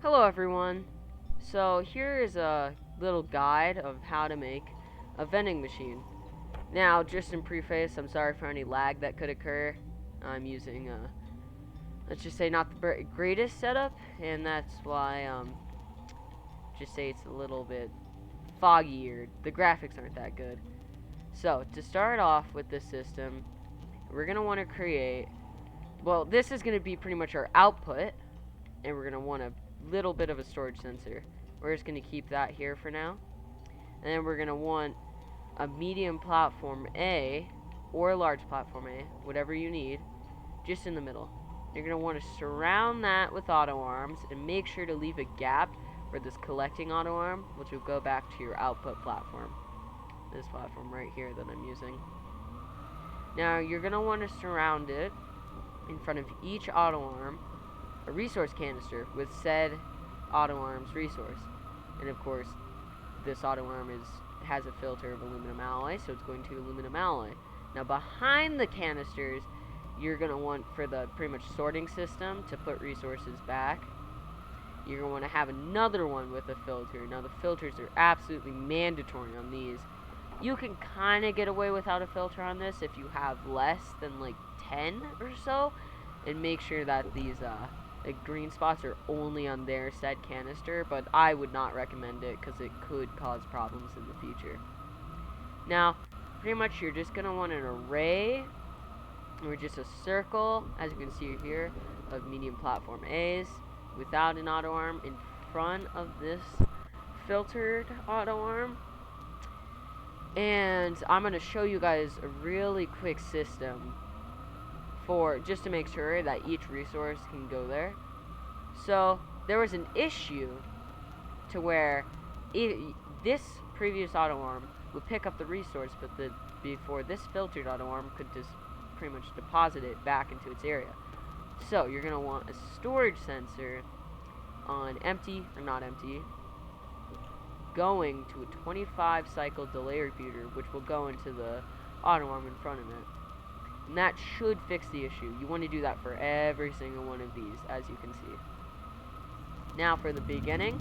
Hello everyone. So here is a little guide of how to make a vending machine. Now, just in preface, I'm sorry for any lag that could occur. I'm using let's just say not the greatest setup, and that's why just say it's a little bit foggy or the graphics aren't that good. So, to start off with this system, we're going to want to create, well, this is going to be pretty much our output, and we're going to want a little bit of a storage sensor. We're just going to keep that here for now. And then we're going to want a medium platform A or a large platform A, whatever you need, just in the middle. You're going to want to surround that with auto arms and make sure to leave a gap for this collecting auto arm, which will go back to your output platform. This platform right here that I'm using. Now you're going to want to surround it in front of each auto arm a resource canister with said auto arms resource. And of course, this auto arm has a filter of aluminum alloy, so it's going to aluminum alloy. Now behind the canisters, you're going to want, for the pretty much sorting system, to put resources back. You're going to want to have another one with a filter. Now the filters are absolutely mandatory on these. You can kind of get away without a filter on this if you have less than like 10 or so, and make sure that these green spots are only on their said canister, but I would not recommend it because it could cause problems in the future. Now, pretty much you're just going to want an array, or just a circle, as you can see here, of medium platform A's without an auto arm in front of this filtered auto arm. And I'm going to show you guys a really quick system for just to make sure that each resource can go there. So there was an issue to where this previous auto arm would pick up the resource, but before this filtered auto arm could just pretty much deposit it back into its area. So you're going to want a storage sensor on empty or not empty, going to a 25 cycle delay repeater, which will go into the auto arm in front of it. And that should fix the issue. You want to do that for every single one of these, as you can see. Now for the beginning,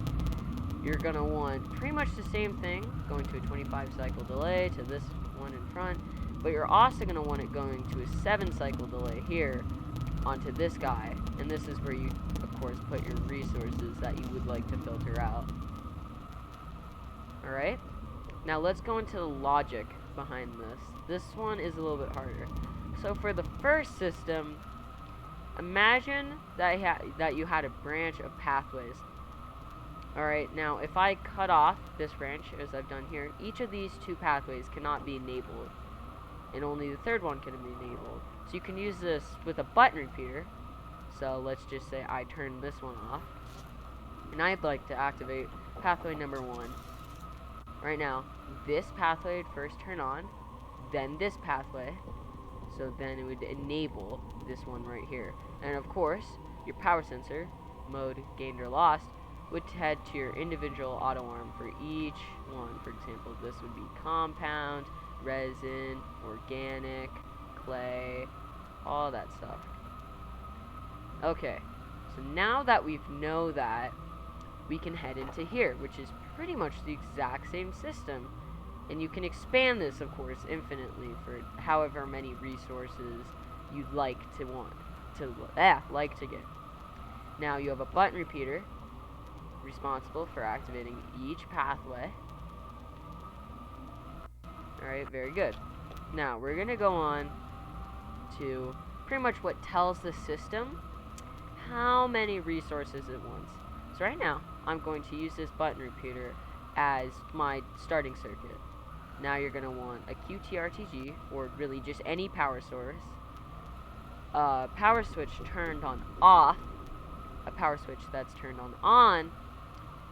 you're going to want pretty much the same thing, going to a 25 cycle delay to this one in front, but you're also going to want it going to a 7 cycle delay here onto this guy, and this is where you, of course, put your resources that you would like to filter out. Alright, now let's go into the logic behind this. This one is a little bit harder. So for the first system, imagine that you had a branch of pathways. Alright, now if I cut off this branch, as I've done here, each of these two pathways cannot be enabled, and only the third one can be enabled. So you can use this with a button repeater. So let's just say I turn this one off, and I'd like to activate pathway number 1. Right now, this pathway would first turn on, then this pathway, so then it would enable this one right here. And of course, your power sensor, mode gained or lost, would head to your individual auto arm for each one. For example, this would be compound, resin, organic, clay, all that stuff. Okay, so now that we know that, we can head into here, which is pretty much the exact same system. And you can expand this, of course, infinitely for however many resources you'd like to get. Now you have a button repeater responsible for activating each pathway. Alright, very good. Now we're going to go on to pretty much what tells the system how many resources it wants. So right now, I'm going to use this button repeater as my starting circuit. Now you're going to want a QTRTG, or really just any power source, a power switch turned on off, a power switch that's turned on,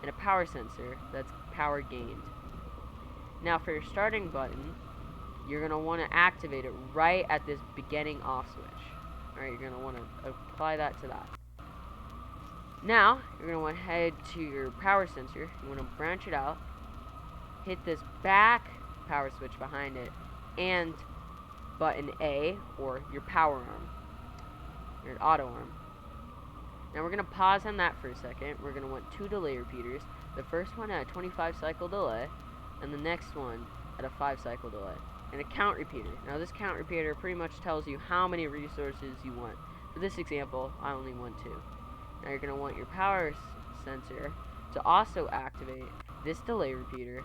and a power sensor that's power gained. Now for your starting button, you're going to want to activate it right at this beginning off switch. Alright, you're going to want to apply that to that. Now, you're going to want to head to your power sensor. You want to branch it out, hit this back power switch behind it, and button A, or your power arm, your auto arm. Now we're going to pause on that for a second. We're going to want 2 delay repeaters. The first one at a 25 cycle delay, and the next one at a 5 cycle delay. And a count repeater. Now this count repeater pretty much tells you how many resources you want. For this example, I only want 2. Now you're going to want your power sensor to also activate this delay repeater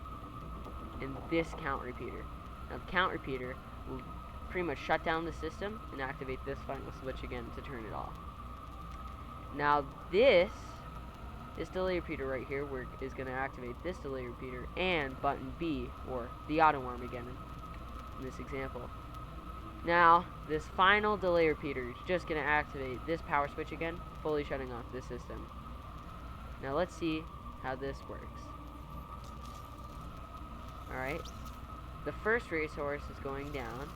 and this count repeater. Now the count repeater will pretty much shut down the system and activate this final switch again to turn it off. Now this delay repeater right here is going to activate this delay repeater and button B, or the auto alarm again in this example. Now this final delay repeater is just going to activate this power switch again, fully shutting off this system. Now let's see how this works. Alright, the first resource is going down,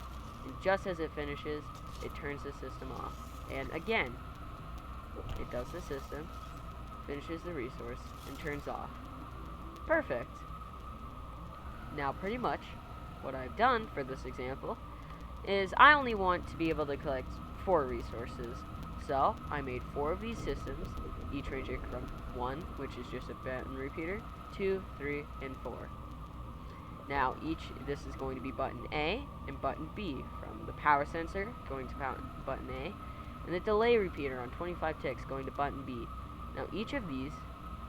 and just as it finishes, it turns the system off. And again, it does the system, finishes the resource, and turns off. Perfect. Now pretty much what I've done for this example is I only want to be able to collect 4 resources. So I made 4 of these systems, each ranging from 1, which is just a button repeater, 2, 3, and 4. Now this is going to be button A and button B, from the power sensor going to button A, and the delay repeater on 25 ticks going to button B. Now each of these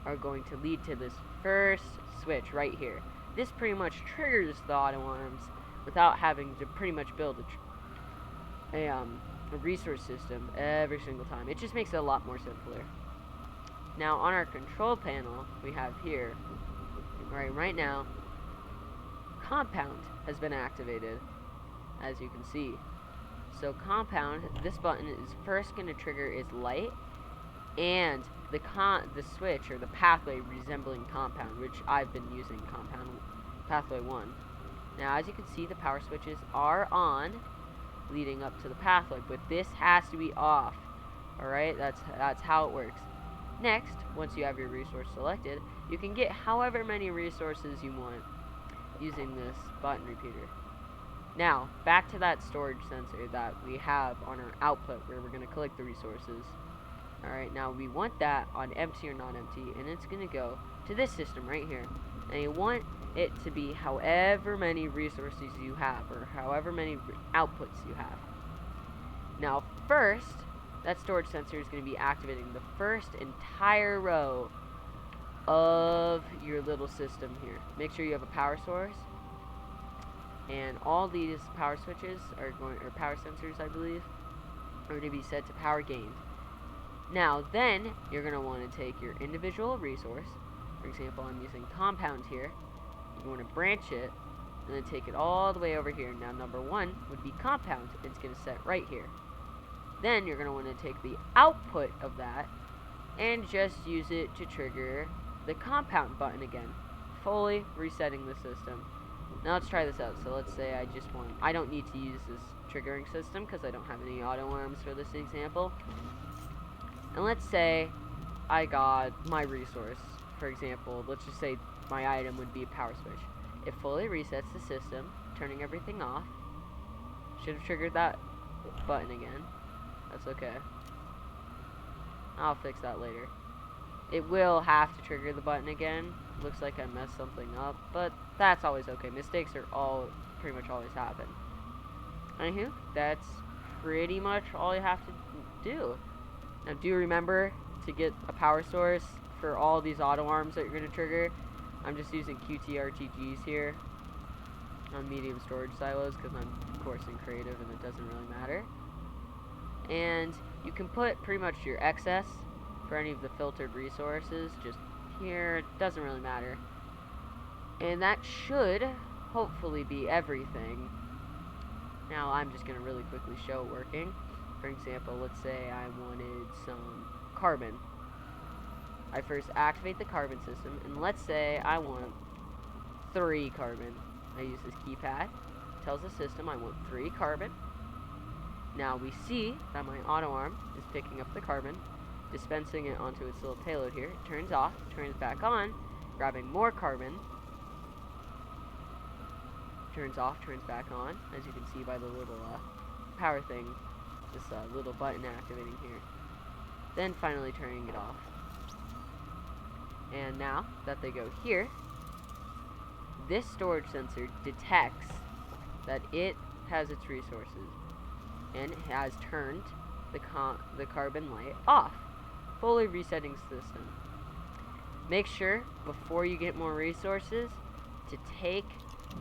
are going to lead to this first switch right here. This pretty much triggers the auto alarms without having to pretty much build a resource system every single time. It just makes it a lot more simpler. Now on our control panel we have here, right now, compound has been activated, as you can see. So compound, this button is first going to trigger is light and the switch or the pathway resembling compound, which I've been using compound pathway 1. Now as you can see, the power switches are on leading up to the pathway, but this has to be off. Alright, that's how it works. Next, once you have your resource selected, you can get however many resources you want using this button repeater. Now, back to that storage sensor that we have on our output where we're going to collect the resources. Alright, now we want that on empty or not empty, and it's going to go to this system right here. And you want it to be however many resources you have, or however many outputs you have. Now, first, that storage sensor is going to be activating the first entire row of your little system here. Make sure you have a power source, and all these power switches are power sensors, I believe, are going to be set to power gained. Now then, you're going to want to take your individual resource. For example, I'm using compound here. You want to branch it and then take it all the way over here. Now number 1 would be compound. It's going to set right here. Then you're going to want to take the output of that and just use it to trigger the compound button again, fully resetting the system. Now let's try this out. So let's say I don't need to use this triggering system because I don't have any auto alarms for this example. And let's say I got my resource. For example, let's just say my item would be a power switch. It fully resets the system, turning everything off. Should have triggered that button again. That's okay. I'll fix that later. It will have to trigger the button again. Looks like I messed something up, but that's always okay. Mistakes are pretty much always happen. Anywho, that's pretty much all you have to do. Now do remember to get a power source for all these auto arms that you're going to trigger. I'm just using QTRTGs here on medium storage silos because I'm of course in creative and it doesn't really matter. And you can put pretty much your excess for any of the filtered resources just here. It doesn't really matter. And that should hopefully be everything. Now I'm just going to really quickly show it working. For example, let's say I wanted some carbon. I first activate the carbon system, and let's say I want 3 carbon. I use this keypad. Tells the system I want 3 carbon. Now we see that my auto arm is picking up the carbon, dispensing it onto its little payload here. It turns off, turns back on, grabbing more carbon. Turns off, turns back on, as you can see by the little power thing, this little button activating here. then finally turning it off. And now that they go here, this storage sensor detects that it has its resources and has turned the carbon light off, fully resetting the system. Make sure before you get more resources to take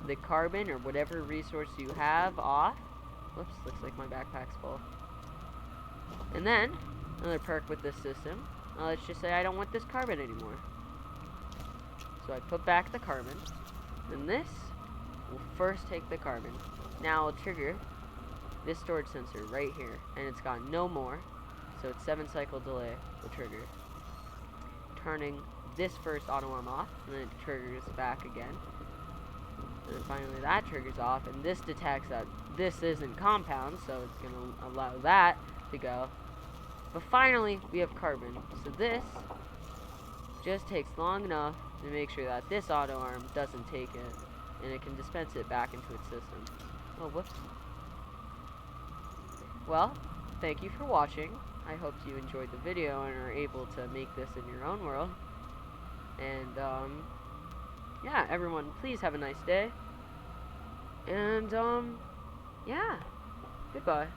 the carbon or whatever resource you have off. Whoops, looks like my backpack's full. And then, another perk with this system, let's just say I don't want this carbon anymore. So I put back the carbon, and this will first take the carbon. Now I'll trigger this storage sensor right here, and it's got no more, so it's 7-cycle delay will trigger, turning this first auto arm off, and then it triggers back again. And then finally that triggers off, and this detects that this isn't compound, so it's going to allow that to go. But finally, we have carbon. So this just takes long enough to make sure that this auto arm doesn't take it, and it can dispense it back into its system. Oh, whoops. Well, thank you for watching. I hope you enjoyed the video and are able to make this in your own world. And, yeah, everyone, please have a nice day. And, yeah, goodbye.